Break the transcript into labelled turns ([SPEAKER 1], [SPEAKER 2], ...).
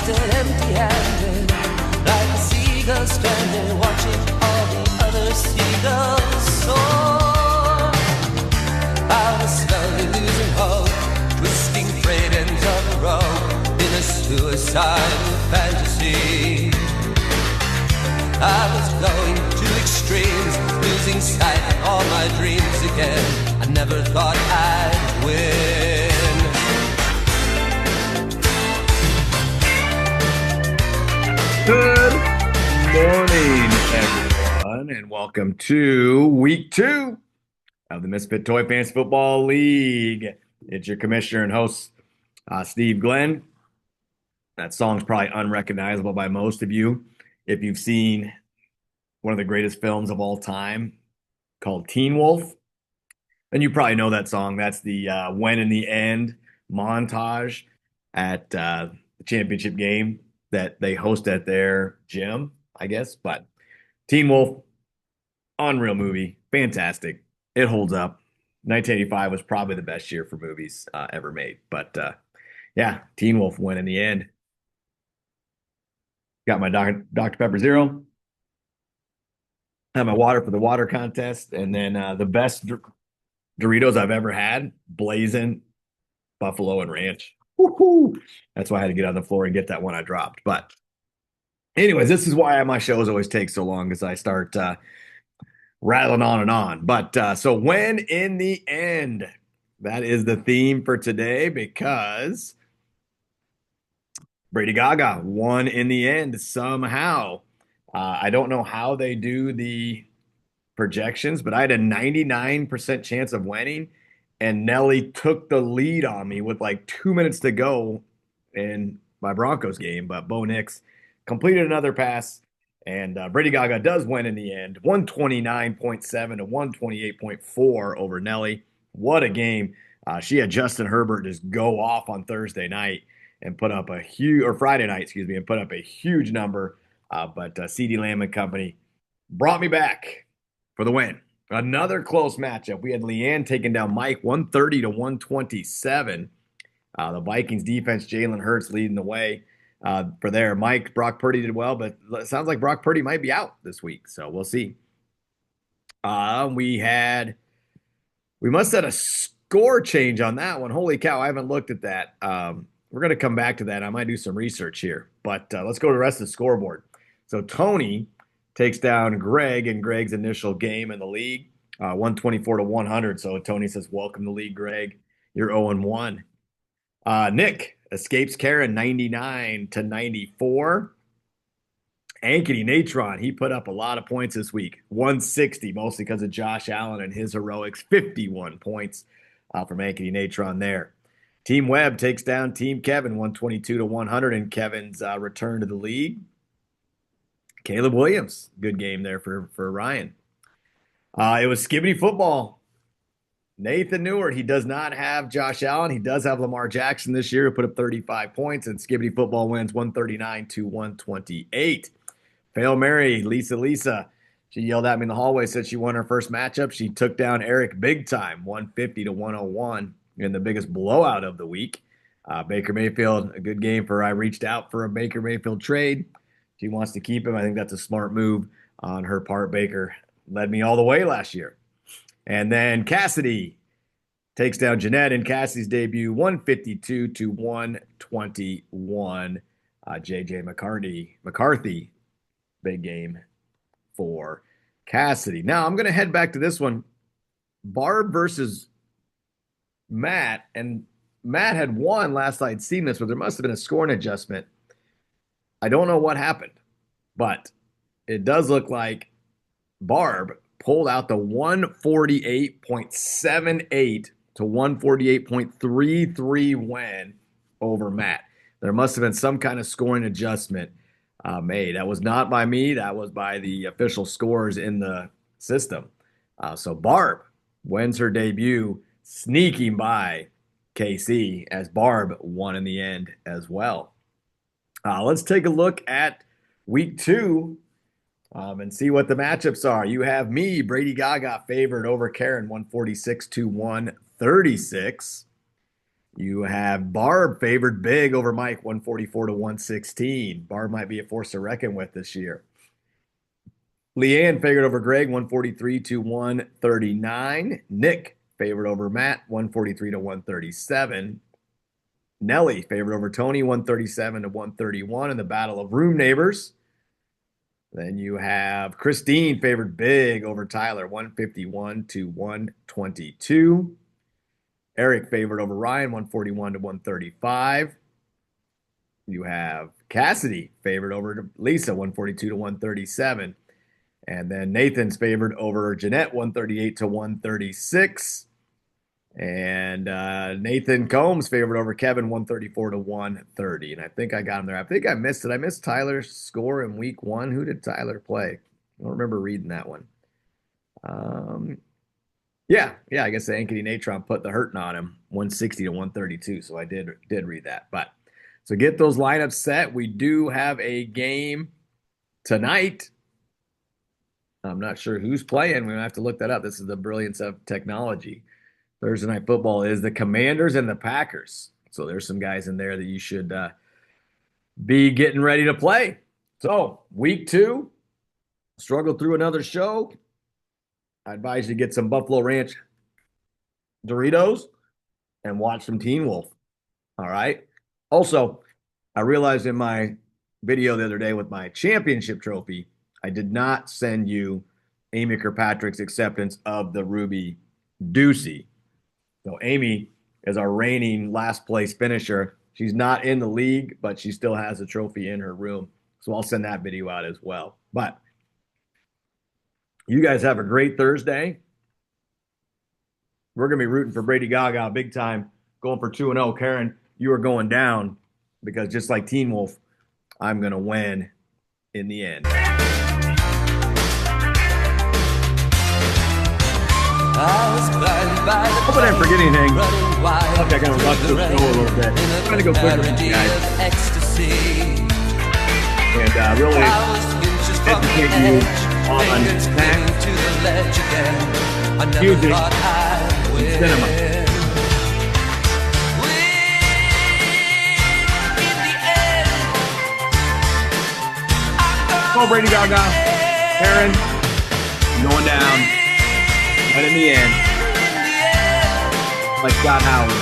[SPEAKER 1] still empty-handed, like a seagull stranded, watching all the other seagulls soar. I was slowly losing hope, twisting frayed ends of the rope in a suicidal fantasy. I was going to extremes, losing sight of all my dreams again. I never thought I'd win.
[SPEAKER 2] Good morning, everyone, and welcome to week 2 of the Misfit Toy Fantasy Football League. It's your commissioner and host, Steve Glenn. That song's probably unrecognizable by most of you. If you've seen one of the greatest films of all time called Teen Wolf, then you probably know that song. That's the When in the End montage at the championship game that they host at their gym, I guess. But Teen Wolf, unreal movie, fantastic. It holds up. 1985 was probably the best year for movies ever made. But yeah, Teen Wolf won in the end. Got my Dr. Pepper Zero. Had my water for the water contest. And then the best Doritos I've ever had, Blazing Buffalo and Ranch. Woo-hoo. That's why I had to get on the floor and get that one I dropped. But anyways, this is why my shows always take so long, because I start rattling on and on. But so when in the end, that is the theme for today, because Brady Gaga won in the end somehow. I don't know how they do the projections, but I had a 99% chance of winning. And Nelly took the lead on me with like 2 minutes to go in my Broncos game. But Bo Nix completed another pass, and Brady Gaga does win in the end, 129.7 to 128.4 over Nelly. What a game. She had Justin Herbert just go off on Thursday night and put up a huge, or Friday night, excuse me, and put up a huge number. But CeeDee Lamb and company brought me back for the win. Another close matchup. We had Leanne taking down Mike 130 to 127. The Vikings defense, Jalen Hurts leading the way for there. Mike, Brock Purdy did well, but it sounds like Brock Purdy might be out this week, so we'll see. We must have had a score change on that one. Holy cow, I haven't looked at that. We're going to come back to that. I might do some research here, but let's go to the rest of the scoreboard. So Tony takes down Greg in Greg's initial game in the league, 124 to 100. So Tony says, welcome to the league, Greg. You're 0-1. Nick escapes Karen 99 to 94. Ankeny Natron, he put up a lot of points this week, 160, mostly because of Josh Allen and his heroics, 51 points from Ankeny Natron there. Team Webb takes down Team Kevin 122 to 100 in Kevin's return to the league. Caleb Williams, good game there for Ryan. It was Skibbity football. Nathan Neward, he does not have Josh Allen. He does have Lamar Jackson this year, who put up 35 points, and Skibbity football wins 139 to 128. Fail Mary, Lisa. She yelled at me in the hallway, said she won her first matchup. She took down Eric big time, 150 to 101 in the biggest blowout of the week. Baker Mayfield, a good game for I reached out for a Baker Mayfield trade. She wants to keep him. I think that's a smart move on her part. Baker led me all the way last year. And then Cassidy takes down Jeanette in Cassidy's debut, 152 to 121. JJ McCarthy, big game for Cassidy. Now I'm going to head back to this one. Barb versus Matt. And Matt had won last I'd seen this, but there must have been a scoring adjustment. I don't know what happened, but it does look like Barb pulled out the 148.78 to 148.33 win over Matt. There must have been some kind of scoring adjustment made. That was not by me. That was by the official scores in the system. So Barb wins her debut, sneaking by KC, as Barb won in the end as well. Let's take a look at week 2 and see what the matchups are. You have me, Brady Gaga, favored over Karen, 146 to 136. You have Barb favored big over Mike, 144 to 116. Barb might be a force to reckon with this year. Leanne favored over Greg, 143 to 139. Nick favored over Matt, 143 to 137. Nelly favored over Tony, 137 to 131 in the battle of room neighbors. Then you have Christine favored big over Tyler, 151 to 122. Eric favored over Ryan, 141 to 135. You have Cassidy favored over Lisa, 142 to 137. And then Nathan's favored over Jeanette, 138 to 136. And Nathan Combs favored over Kevin, 134 to 130. And I think I got him there. I think I missed it. I missed Tyler's score in week 1. Who did Tyler play? I don't remember reading that one. Yeah, I guess the Ankeny Natron put the hurting on him, 160 to 132. So I did read that. But so get those lineups set. We do have a game tonight. I'm not sure who's playing. We're gonna have to look that up. This is the brilliance of technology. Thursday night football is the Commanders and the Packers. So there's some guys in there that you should be getting ready to play. So week 2, struggled through another show. I advise you to get some Buffalo Ranch Doritos and watch some Teen Wolf. All right. Also, I realized in my video the other day with my championship trophy, I did not send you Amy Kirkpatrick's acceptance of the Ruby Doocy. So Amy is our reigning last place finisher. She's not in the league, but she still has a trophy in her room. So I'll send that video out as well. But you guys have a great Thursday. We're going to be rooting for Brady Gaga big time, going for 2-0. Karen, you are going down because just like Teen Wolf, I'm going to win in the end. Hope I didn't forget anything. Okay, I got to rush the show a little bit. I'm trying to go quicker for you guys. And really educate you on tax, music, and cinema. Go Brady Gaga, Aaron, going down. But in the end, like Scott Howard,